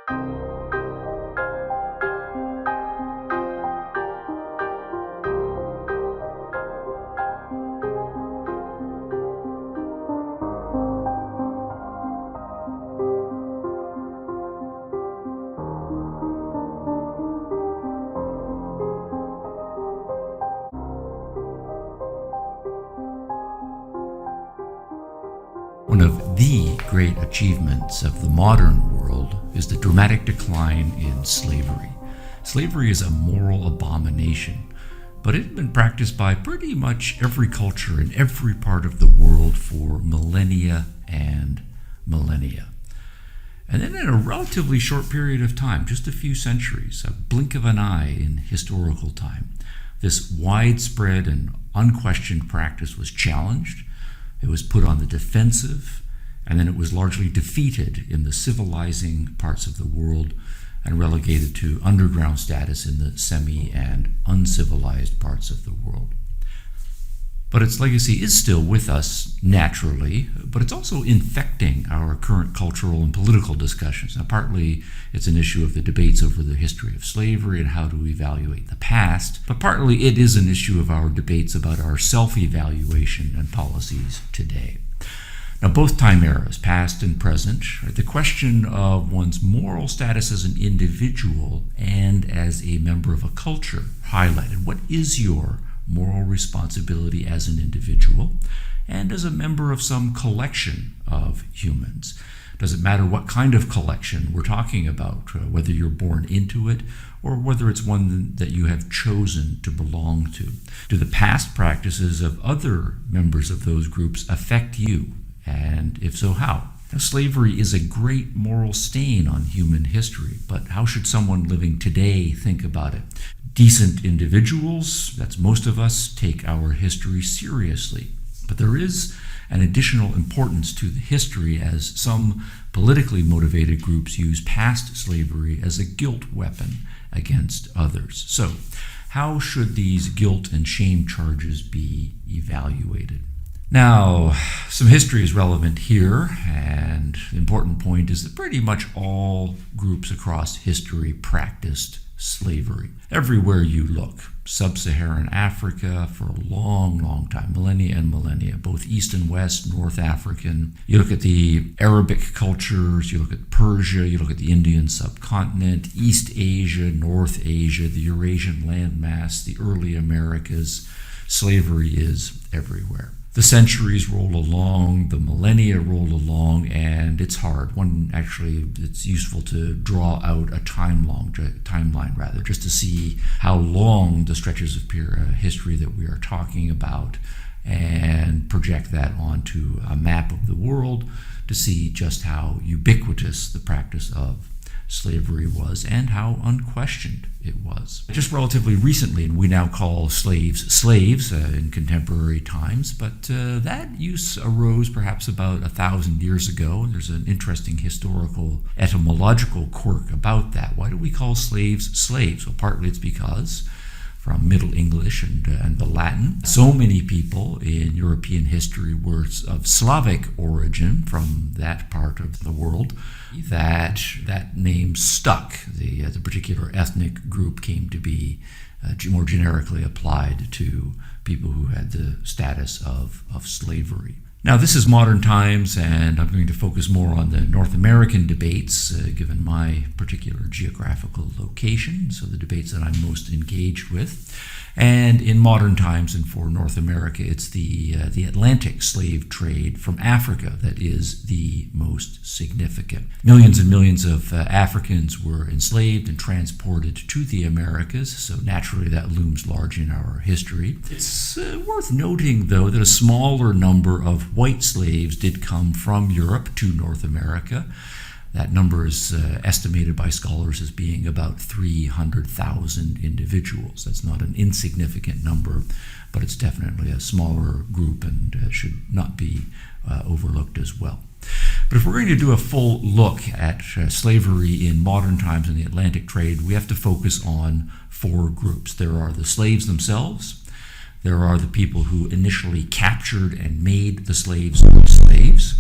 One of the great achievements of the modern world is the dramatic decline in slavery. Slavery is a moral abomination, but it had been practiced by pretty much every culture in every part of the world for millennia and millennia. And then in a relatively short period of time, just a few centuries, a blink of an eye in historical time, this widespread and unquestioned practice was challenged. It was put on the defensive, and then it was largely defeated in the civilizing parts of the world and relegated to underground status in the semi- and uncivilized parts of the world. But its legacy is still with us naturally, but it's also infecting our current cultural and political discussions. Now, partly it's an issue of the debates over the history of slavery and how to evaluate the past, but partly it is an issue of our debates about our self-evaluation and policies today. Now, both time eras, past and present, the question of one's moral status as an individual and as a member of a culture highlighted. What is your moral responsibility as an individual and as a member of some collection of humans? Does it matter what kind of collection we're talking about, whether you're born into it or whether it's one that you have chosen to belong to? Do the past practices of other members of those groups affect you? And if so, how? Now, slavery is a great moral stain on human history, but how should someone living today think about it? Decent individuals, that's most of us, take our history seriously. But there is an additional importance to the history as some politically motivated groups use past slavery as a guilt weapon against others. So, how should these guilt and shame charges be evaluated? Now, some history is relevant here, and the important point is that pretty much all groups across history practiced slavery. Everywhere you look, sub-Saharan Africa for a long, long time, millennia and millennia, both East and West, North African. You look at the Arabic cultures, you look at Persia, you look at the Indian subcontinent, East Asia, North Asia, the Eurasian landmass, the early Americas. Slavery is everywhere. The centuries roll along, the millennia roll along, and it's hard. It's useful to draw out a timeline rather, just to see how long the stretches of history that we are talking about and project that onto a map of the world to see just how ubiquitous the practice of slavery was and how unquestioned it was. Just relatively recently, we now call slaves in contemporary times, but that use arose perhaps about 1,000 years ago. There's an interesting historical etymological quirk about that. Why do we call slaves slaves? Well, partly it's because from Middle English and the Latin, so many people in European history were of Slavic origin from that part of the world, that name stuck. The particular ethnic group came to be more generically applied to people who had the status of slavery. Now, this is modern times, and I'm going to focus more on the North American debates, given my particular geographical location, so the debates that I'm most engaged with. And in modern times and for North America, it's the Atlantic slave trade from Africa that is the most significant. Millions and millions of Africans were enslaved and transported to the Americas, so naturally that looms large in our history. It's worth noting, though, that a smaller number of white slaves did come from Europe to North America. That number is estimated by scholars as being about 300,000 individuals. That's not an insignificant number, but it's definitely a smaller group and should not be overlooked as well. But if we're going to do a full look at slavery in modern times in the Atlantic trade, we have to focus on four groups. There are the slaves themselves. There are the people who initially captured and made the slaves slaves.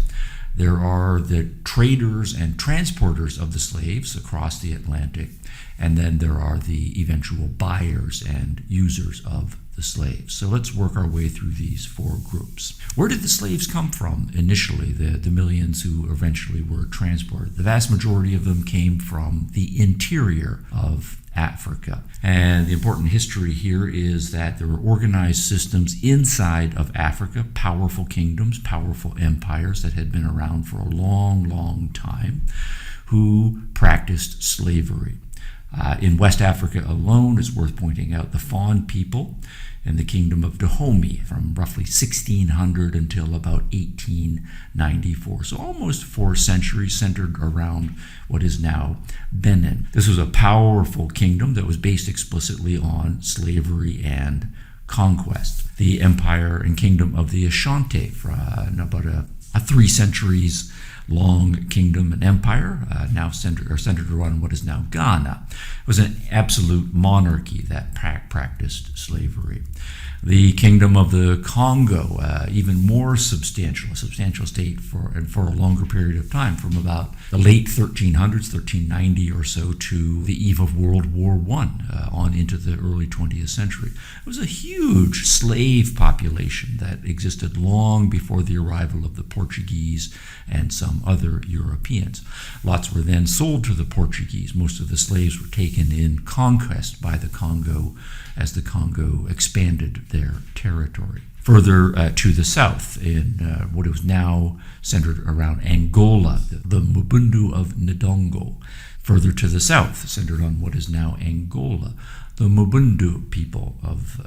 There are the traders and transporters of the slaves across the Atlantic, and then there are the eventual buyers and users of the slaves. So let's work our way through these four groups. Where did the slaves come from initially, the millions who eventually were transported? The vast majority of them came from the interior of Africa. And the important history here is that there were organized systems inside of Africa, powerful kingdoms, powerful empires that had been around for a long, long time, who practiced slavery. In West Africa alone, it's worth pointing out, the Fon people in the kingdom of Dahomey from roughly 1600 until about 1894. So almost 4 centuries centered around what is now Benin. This was a powerful kingdom that was based explicitly on slavery and conquest. The empire and kingdom of the Ashanti, for about a 3 centuries long kingdom and empire, now centered around what is now Ghana. It was an absolute monarchy that practiced slavery. The kingdom of the Congo, even more substantial, a substantial state for a longer period of time, from about the late 1300s, 1390 or so, to the eve of World War I, on into the early 20th century. It was a huge slave population that existed long before the arrival of the Portuguese and some other Europeans. Lots were then sold to the Portuguese. Most of the slaves were taken in conquest by the Congo as the Congo expanded their territory. Further to the south, in what is now centered around Angola, the Mubundu of Ndongo. Further to the south, centered on what is now Angola, the Mubundu people of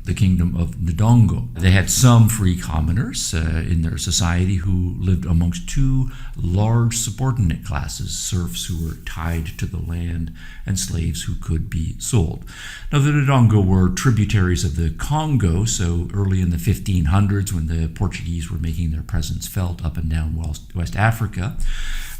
the kingdom of Ndongo. They had some free commoners in their society who lived amongst 2 large subordinate classes, serfs who were tied to the land and slaves who could be sold. Now, the Ndongo were tributaries of the Congo, so early in the 1500s, when the Portuguese were making their presence felt up and down West Africa,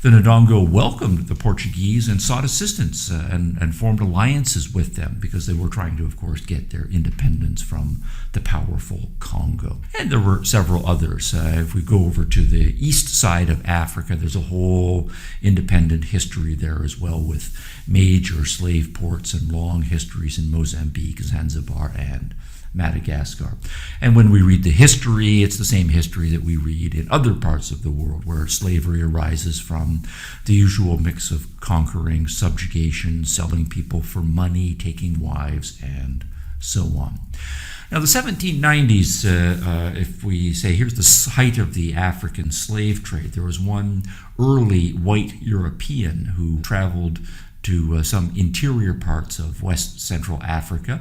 the Ndongo welcomed the Portuguese and sought assistance and formed alliances with them because they were trying to, of course, get their independence from the powerful Congo. And there were several others. If we go over to the east side of Africa, there's a whole independent history there as well, with major slave ports and long histories in Mozambique, Zanzibar, and Madagascar. And when we read the history, it's the same history that we read in other parts of the world, where slavery arises from the usual mix of conquering, subjugation, selling people for money, taking wives, and so on. Now, the 1790s, if we say here's the height of the African slave trade, there was one early white European who traveled to some interior parts of West Central Africa,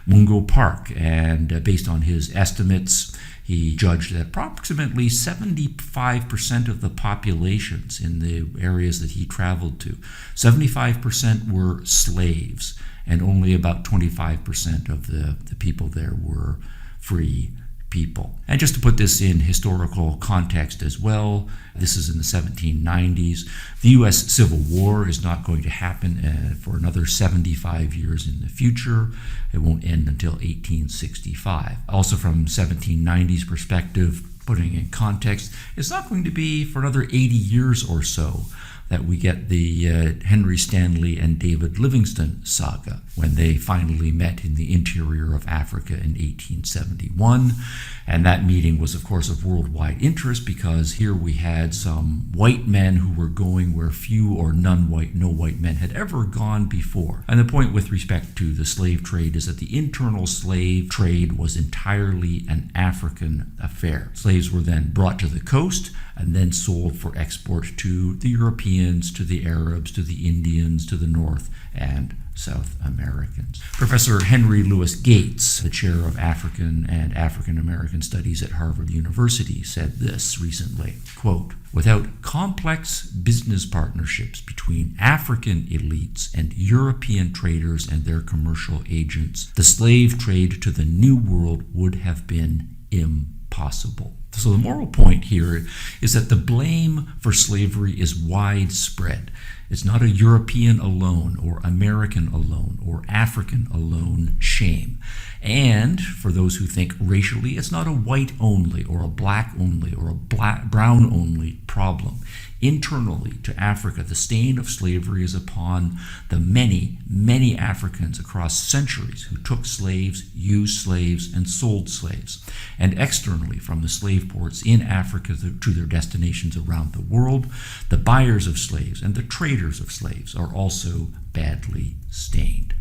Mungo Park, and based on his estimates, he judged that approximately 75% of the populations in the areas that he traveled to, 75% were slaves, and only about 25% of the people there were free people. And just to put this in historical context as well, this is in the 1790s. The U.S. Civil War is not going to happen for another 75 years in the future. It won't end until 1865. Also from 1790s perspective, putting in context, it's not going to be for another 80 years or so that we get the Henry Stanley and David Livingstone saga, when they finally met in the interior of Africa in 1871. And that meeting was, of course, of worldwide interest, because here we had some white men who were going where few or no white men had ever gone before. And the point with respect to the slave trade is that the internal slave trade was entirely an African affair. Slaves were then brought to the coast and then sold for export to the Europeans, to the Arabs, to the Indians, to the North and South Americans. Professor Henry Louis Gates, the chair of African and African American Studies at Harvard University, said this recently, quote, "Without complex business partnerships between African elites and European traders and their commercial agents, the slave trade to the New World would have been impossible." So the moral point here is that the blame for slavery is widespread. It's not a European alone or American alone or African alone shame. And for those who think racially, it's not a white only or a black only or a brown only problem. problem. Internally to Africa, the stain of slavery is upon the many, many Africans across centuries who took slaves, used slaves, and sold slaves. And externally, from the slave ports in Africa to their destinations around the world, the buyers of slaves and the traders of slaves are also badly stained.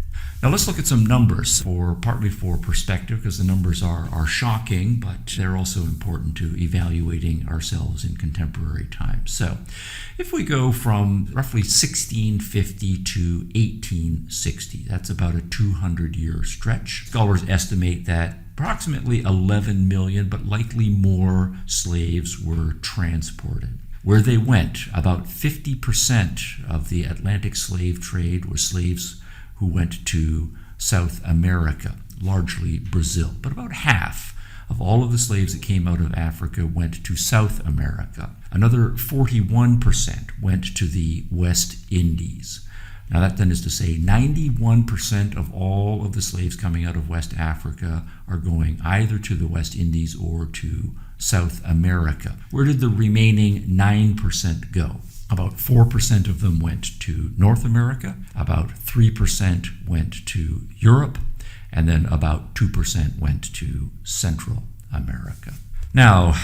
Now let's look at some numbers, partly for perspective, because the numbers are shocking, but they're also important to evaluating ourselves in contemporary times. So if we go from roughly 1650 to 1860, that's about a 200-year stretch. Scholars estimate that approximately 11 million, but likely more, slaves were transported. Where they went, about 50% of the Atlantic slave trade was slaves who went to South America, largely Brazil. But about half of all of the slaves that came out of Africa went to South America. Another 41% went to the West Indies. Now that then is to say 91% of all of the slaves coming out of West Africa are going either to the West Indies or to South America. Where did the remaining 9% go? About 4% of them went to North America, about 3% went to Europe, and then about 2% went to Central America. Now,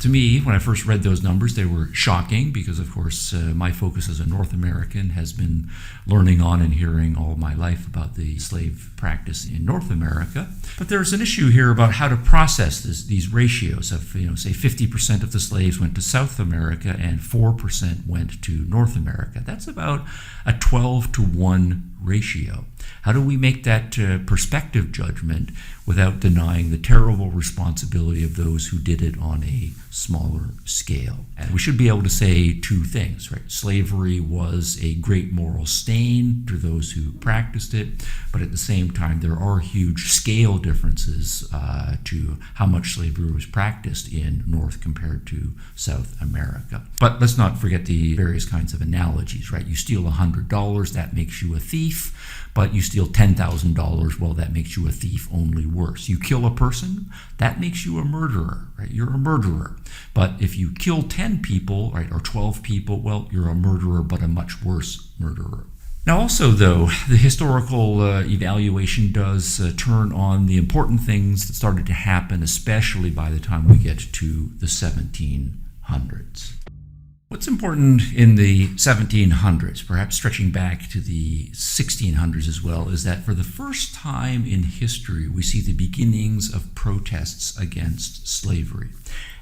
to me, when I first read those numbers, they were shocking because, of course, my focus as a North American has been learning on and hearing all my life about the slave practice in North America. But there's an issue here about how to process these ratios of, say 50% of the slaves went to South America and 4% went to North America. That's about a 12-to-1 ratio. How do we make that perspective judgment without denying the terrible responsibility of those who did it on a smaller scale? And we should be able to say two things, right? Slavery was a great moral stain to those who practiced it, but at the same time, there are huge scale differences to how much slavery was practiced in North compared to South America. But let's not forget the various kinds of analogies, right? You steal $100, that makes you a thief. But you steal $10,000, well, that makes you a thief, only worse. You kill a person, that makes you a murderer, right? You're a murderer. But if you kill 10 people, right, or 12 people, well, you're a murderer, but a much worse murderer. Now also, though, the historical evaluation does turn on the important things that started to happen, especially by the time we get to the 1700s. What's important in the 1700s, perhaps stretching back to the 1600s as well, is that for the first time in history, we see the beginnings of protests against slavery.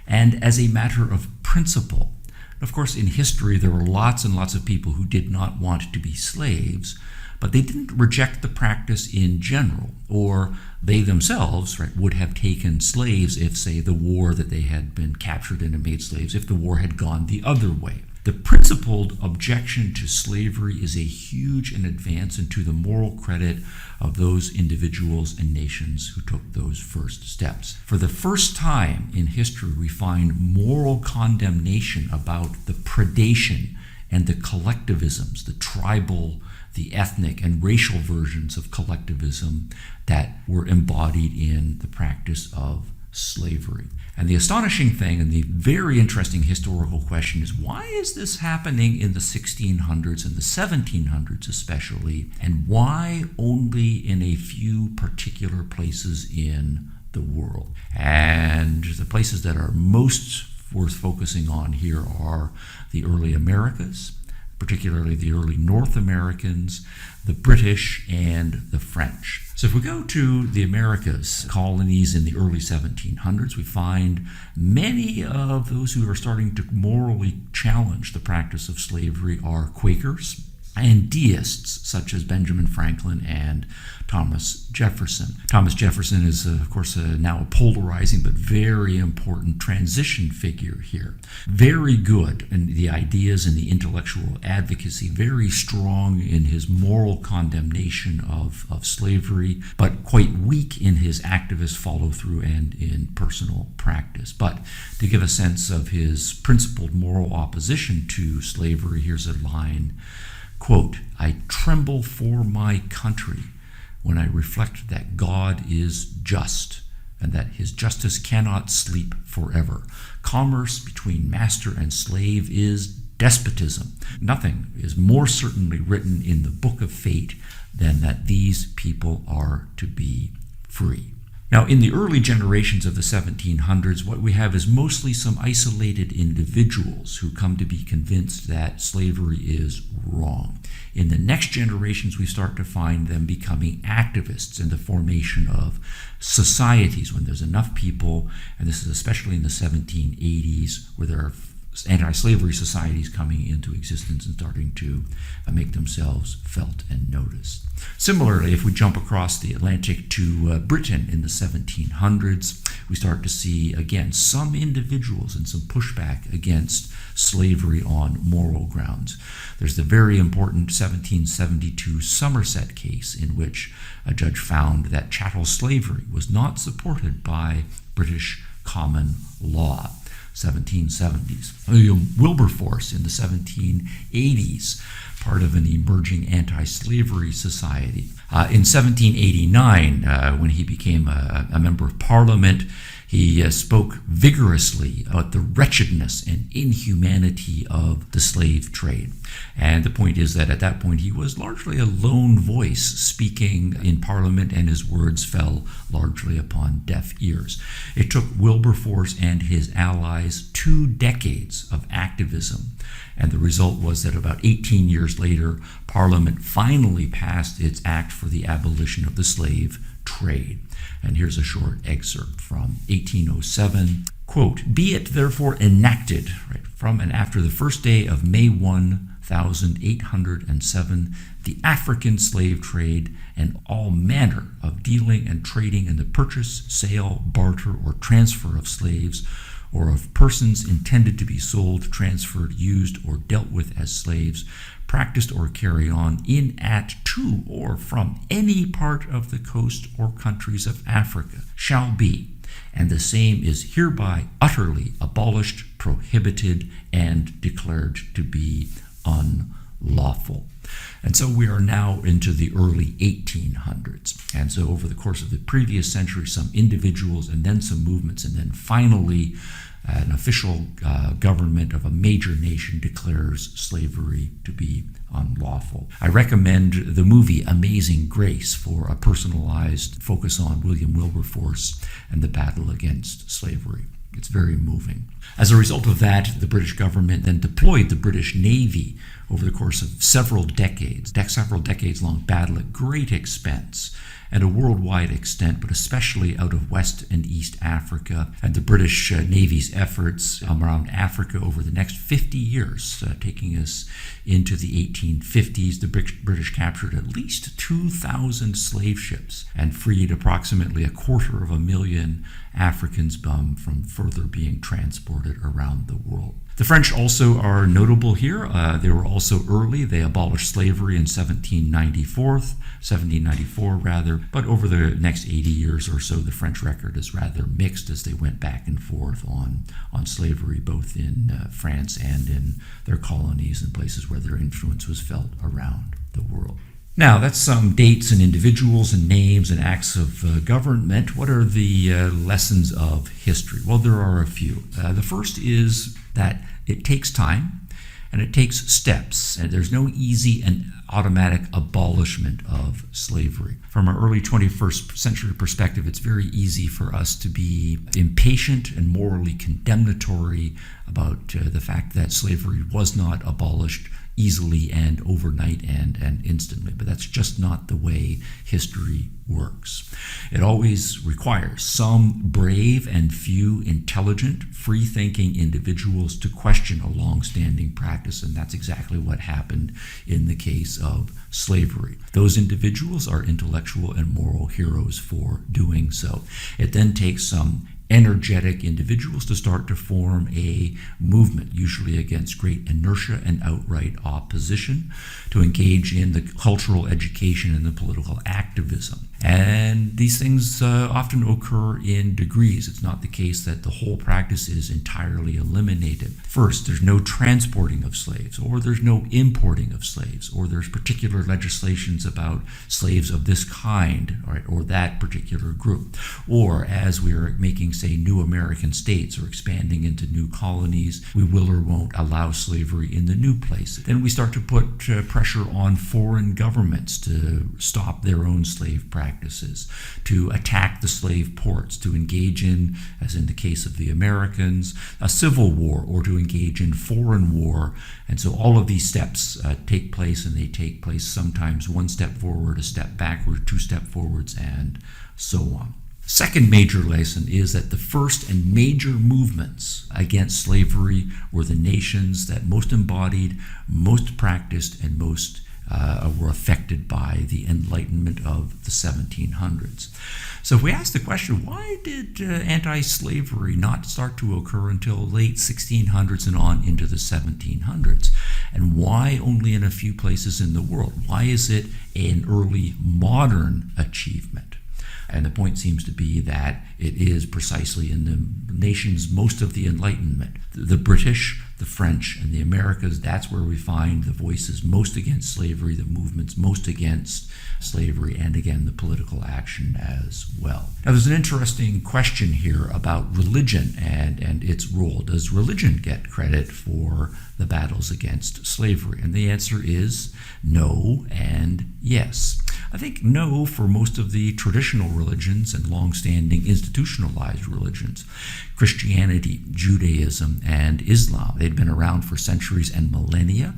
And as a matter of principle, of course, in history, there were lots and lots of people who did not want to be slaves, but they didn't reject the practice in general, or they themselves, right, would have taken slaves if, say, the war that they had been captured in and made slaves, if the war had gone the other way. The principled objection to slavery is a huge advance into the moral credit of those individuals and nations who took those first steps. For the first time in history, we find moral condemnation about the predation and the collectivisms, the tribal, the ethnic, and racial versions of collectivism that were embodied in the practice of slavery. And the astonishing thing and the very interesting historical question is, why is this happening in the 1600s and the 1700s especially, and why only in a few particular places in the world? And the places that are most worth focusing on here are the early Americas, particularly the early North Americans, the British, and the French. So if we go to the Americas, colonies in the early 1700s, we find many of those who are starting to morally challenge the practice of slavery are Quakers and deists such as Benjamin Franklin and Thomas Jefferson. Thomas Jefferson is, of course, now a polarizing but very important transition figure here. Very good in the ideas and the intellectual advocacy, very strong in his moral condemnation of slavery, but quite weak in his activist follow-through and in personal practice. But to give a sense of his principled moral opposition to slavery, here's a line, quote, "I tremble for my country when I reflect that God is just, and that his justice cannot sleep forever. Commerce between master and slave is despotism. Nothing is more certainly written in the book of fate than that these people are to be free. Now, in the early generations of the 1700s, what we have is mostly some isolated individuals who come to be convinced that slavery is wrong. In the next generations, we start to find them becoming activists in the formation of societies when there's enough people, and this is especially in the 1780s, where there are anti-slavery societies coming into existence and starting to make themselves felt and noticed. Similarly, if we jump across the Atlantic to Britain in the 1700s, we start to see, again, some individuals and some pushback against slavery on moral grounds. There's the very important 1772 Somerset case in which a judge found that chattel slavery was not supported by British common law. 1770s. Wilberforce in the 1780s, part of an emerging anti-slavery society. In 1789, when he became a member of Parliament, he spoke vigorously about the wretchedness and inhumanity of the slave trade. And the point is that at that point he was largely a lone voice speaking in Parliament, and his words fell largely upon deaf ears. It took Wilberforce and his allies 2 decades of activism, and the result was that about 18 years later, Parliament finally passed its Act for the Abolition of the Slave Trade. And here's a short excerpt from 1807. Quote, "Be it therefore enacted, right, from and after the first day of May 1807, the African slave trade and all manner of dealing and trading in the purchase, sale, barter, or transfer of slaves, or of persons intended to be sold, transferred, used, or dealt with as slaves, practiced or carried on in, at, to, or from any part of the coast or countries of Africa, shall be, and the same is hereby utterly abolished, prohibited, and declared to be unlawful." And so we are now into the early 1800s. And so over the course of the previous century, some individuals and then some movements, and then finally an official government of a major nation declares slavery to be unlawful. I recommend the movie Amazing Grace for a personalized focus on William Wilberforce and the battle against slavery. It's very moving. As a result of that, the British government then deployed the British Navy over the course of several decades-long battle at great expense and a worldwide extent, but especially out of West and East Africa, and the British Navy's efforts around Africa over the next 50 years, taking us into the 1850s. The British captured at least 2,000 slave ships and freed approximately 250,000 Africans from further being transported around the world. The French also are notable here. They were also early. They abolished slavery in 1794, but over the next 80 years or so, the French record is rather mixed as they went back and forth on slavery, both in France and in their colonies and places where their influence was felt around the world. Now, that's some dates and individuals and names and acts of government. What are the lessons of history? Well, there are a few. The first is that it takes time and it takes steps, and there's no easy and automatic abolishment of slavery. From an early 21st century perspective, it's very easy for us to be impatient and morally condemnatory about the fact that slavery was not abolished easily and overnight and instantly. But that's just not the way history works. It always requires some brave and few intelligent, free-thinking individuals to question a long-standing practice, and that's exactly what happened in the case of slavery. Those individuals are intellectual and moral heroes for doing so. It then takes some energetic individuals to start to form a movement, usually against great inertia and outright opposition, to engage in the cultural education and the political activism. And these things often occur in degrees. It's not the case that the whole practice is entirely eliminated. First, there's no transporting of slaves, or there's no importing of slaves, or there's particular legislations about slaves of this kind, or that particular group. Or as we are making, say, new American states or expanding into new colonies, we will or won't allow slavery in the new places. Then we start to put pressure on foreign governments to stop their own slave practices, to attack the slave ports, to engage in, as in the case of the Americans, a civil war, or to engage in foreign war. And so all of these steps take place, and they take place sometimes one step forward, a step backward, two step forwards, and so on. Second major lesson is that the first and major movements against slavery were the nations that most embodied, most practiced, and most were affected by the Enlightenment of the 1700s. So if we ask the question, why did anti-slavery not start to occur until late 1600s and on into the 1700s? And why only in a few places in the world? Why is it an early modern achievement? And the point seems to be that it is precisely in the nations most of the Enlightenment, the British, the French, and the Americas. That's where we find the voices most against slavery, the movements most against slavery, and again, the political action as well. Now, there's an interesting question here about religion and its role. Does religion get credit for the battles against slavery? And the answer is no and yes. I think no for most of the traditional religions and long-standing institutionalized religions. Christianity, Judaism, and Islam. They'd been around for centuries and millennia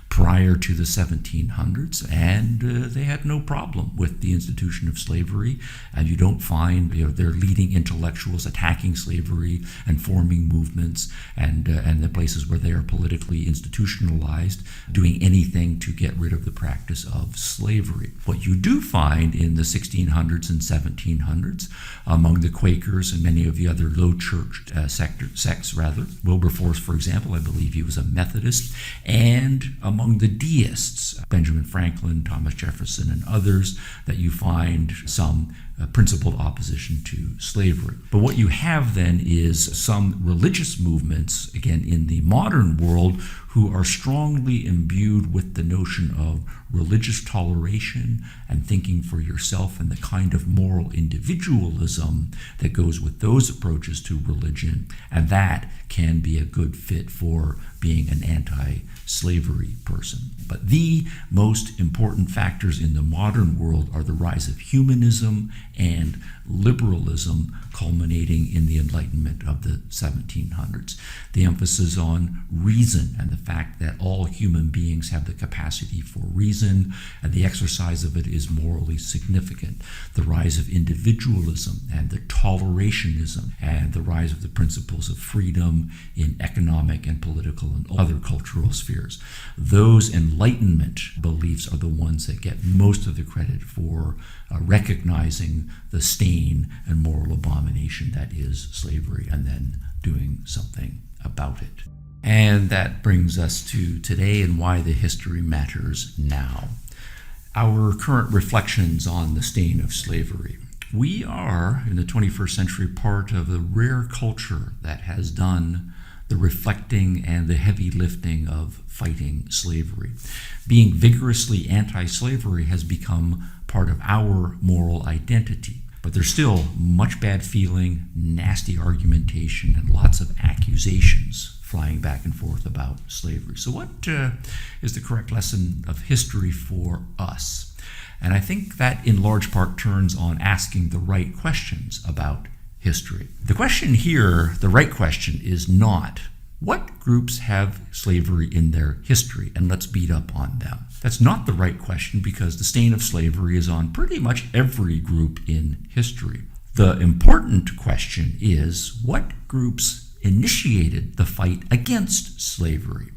prior to the 1700s, and they had no problem with the institution of slavery. And you don't find their leading intellectuals attacking slavery and forming movements, and the places where they are politically institutionalized doing anything to get rid of the practice of slavery. What you do find in the 1600s and 1700s among the Quakers and many of the other low church sects, Wilberforce, for example, I believe he was a Methodist, and among the deists, Benjamin Franklin, Thomas Jefferson, and others, that you find some principled opposition to slavery. But what you have then is some religious movements, again in the modern world, who are strongly imbued with the notion of religious toleration and thinking for yourself, and the kind of moral individualism that goes with those approaches to religion, and that can be a good fit for being an anti-slavery person. But the most important factors in the modern world are the rise of humanism and liberalism, culminating in the Enlightenment of the 1700s. The emphasis on reason and the fact that all human beings have the capacity for reason, and the exercise of it is morally significant. The rise of individualism and the tolerationism, and the rise of the principles of freedom in economic and political and other cultural spheres. Those Enlightenment beliefs are the ones that get most of the credit for recognizing the stain and moral abomination that is slavery, and then doing something about it. And that brings us to today and why the history matters now. Our current reflections on the stain of slavery. We are, in the 21st century, part of the rare culture that has done the reflecting and the heavy lifting of fighting slavery. Being vigorously anti-slavery has become part of our moral identity. But there's still much bad feeling, nasty argumentation, and lots of accusations flying back and forth about slavery. So what is the correct lesson of history for us? And I think that in large part turns on asking the right questions about history. The question here, the right question, is not, what groups have slavery in their history, and let's beat up on them? That's not the right question, because the stain of slavery is on pretty much every group in history. The important question is, what groups initiated the fight against slavery?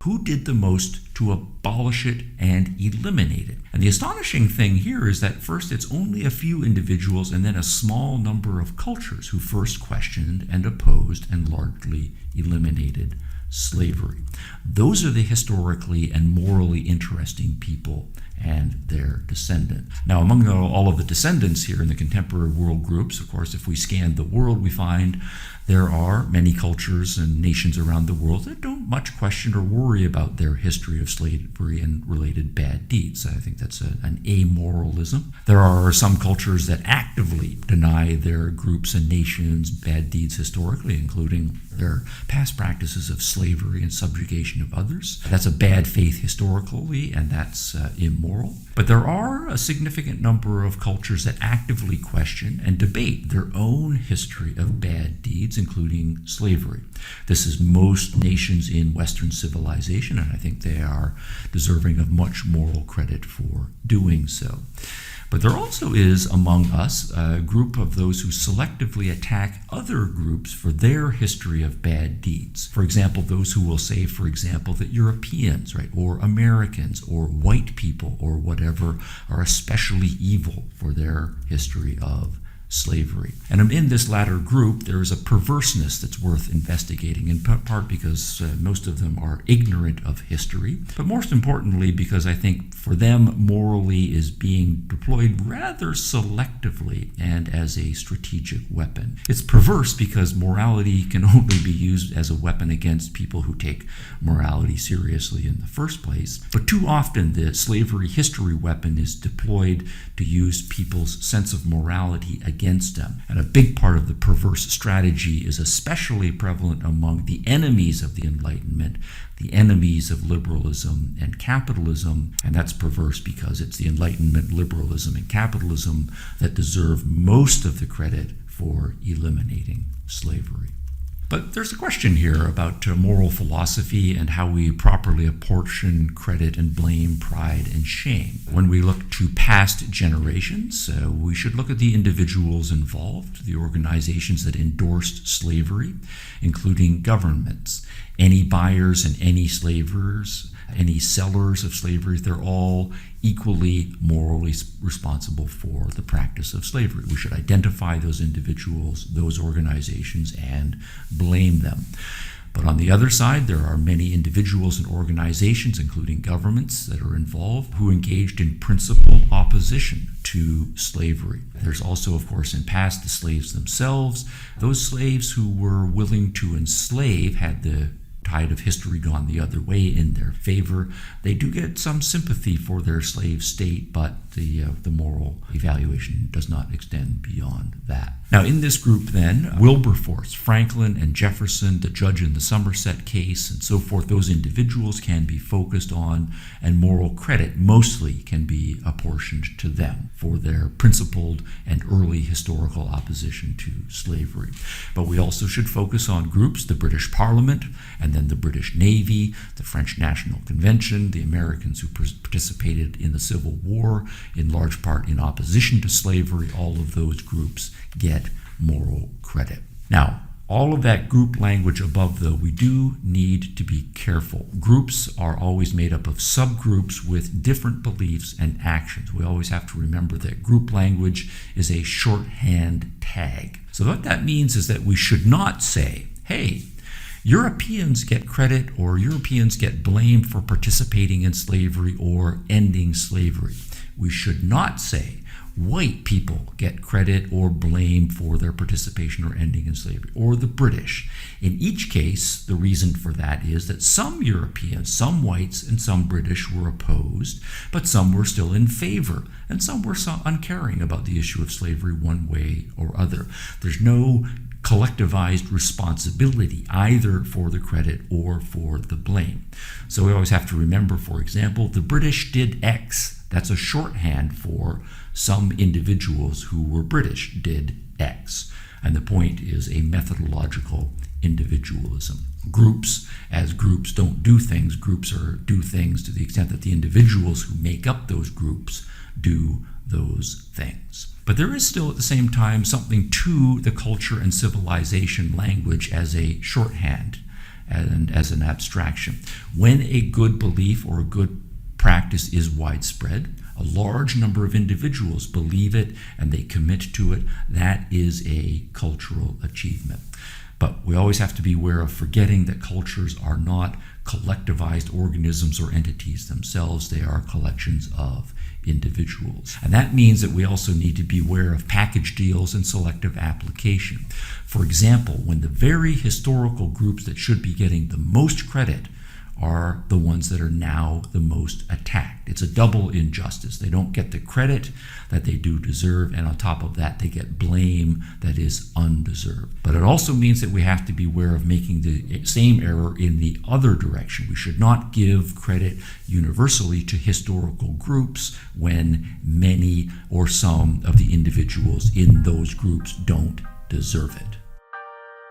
Who did the most to abolish it and eliminate it? And the astonishing thing here is that first it's only a few individuals and then a small number of cultures who first questioned and opposed and largely eliminated slavery. Those are the historically and morally interesting people and their descendants. Now, among all of the descendants here in the contemporary world groups, of course, if we scan the world, we find there are many cultures and nations around the world that don't much question or worry about their history of slavery and related bad deeds. I think that's an amoralism. There are some cultures that actively deny their groups and nations bad deeds historically, including their past practices of slavery and subjugation of others. That's a bad faith historically, and that's immoral. But there are a significant number of cultures that actively question and debate their own history of bad deeds, including slavery. This is most nations in Western civilization, and I think they are deserving of much moral credit for doing so. But there also is among us a group of those who selectively attack other groups for their history of bad deeds. For example, those who will say, for example, that Europeans, right, or Americans, or white people, or whatever, are especially evil for their history of slavery. And in this latter group, there is a perverseness that's worth investigating, in part because most of them are ignorant of history, but most importantly because I think for them morally is being deployed rather selectively and as a strategic weapon. It's perverse because morality can only be used as a weapon against people who take morality seriously in the first place, but too often the slavery history weapon is deployed to use people's sense of morality against them. And a big part of the perverse strategy is especially prevalent among the enemies of the Enlightenment, the enemies of liberalism and capitalism, and that's perverse because it's the Enlightenment, liberalism, and capitalism that deserve most of the credit for eliminating slavery. But there's a question here about moral philosophy and how we properly apportion credit and blame, pride and shame. When we look to past generations, we should look at the individuals involved, the organizations that endorsed slavery, including governments. Any buyers and any slavers, any sellers of slavery, they're all equally morally responsible for the practice of slavery. We should identify those individuals, those organizations, and blame them. But on the other side, there are many individuals and organizations, including governments, that are involved who engaged in principled opposition to slavery. There's also, of course, in past, the slaves themselves. Those slaves who were willing to enslave had the tide of history gone the other way in their favor. They do get some sympathy for their slave state, but the moral evaluation does not extend beyond that. Now, in this group then, Wilberforce, Franklin, and Jefferson, the judge in the Somerset case, and so forth, those individuals can be focused on, and moral credit mostly can be apportioned to them for their principled and early historical opposition to slavery. But we also should focus on groups, the British Parliament, and then the British Navy, the French National Convention, the Americans who participated in the Civil War, in large part in opposition to slavery. All of those groups get moral credit. Now, all of that group language above, though, we do need to be careful. Groups are always made up of subgroups with different beliefs and actions. We always have to remember that group language is a shorthand tag. So what that means is that we should not say, hey, Europeans get credit or Europeans get blamed for participating in slavery or ending slavery. We should not say white people get credit or blame for their participation or ending in slavery, or the British. In each case, the reason for that is that some Europeans, some whites, and some British were opposed, but some were still in favor, and some were uncaring about the issue of slavery one way or other. There's no collectivized responsibility either for the credit or for the blame. So we always have to remember, for example, the British did X. That's a shorthand for some individuals who were British did X. And the point is a methodological individualism. Groups, as groups, don't do things. Groups do things to the extent that the individuals who make up those groups do those things. But there is still at the same time something to the culture and civilization language as a shorthand. and as an abstraction. When a good belief or a good practice is widespread, a large number of individuals believe it and they commit to it, that is a cultural achievement. But we always have to be aware of forgetting that cultures are not collectivized organisms or entities themselves. They are collections of individuals. And that means that we also need to be aware of package deals and selective application. For example, when the very historical groups that should be getting the most credit are the ones that are now the most attacked. It's a double injustice. They don't get the credit that they do deserve, and on top of that, they get blame that is undeserved. But it also means that we have to be aware of making the same error in the other direction. We should not give credit universally to historical groups when many or some of the individuals in those groups don't deserve it.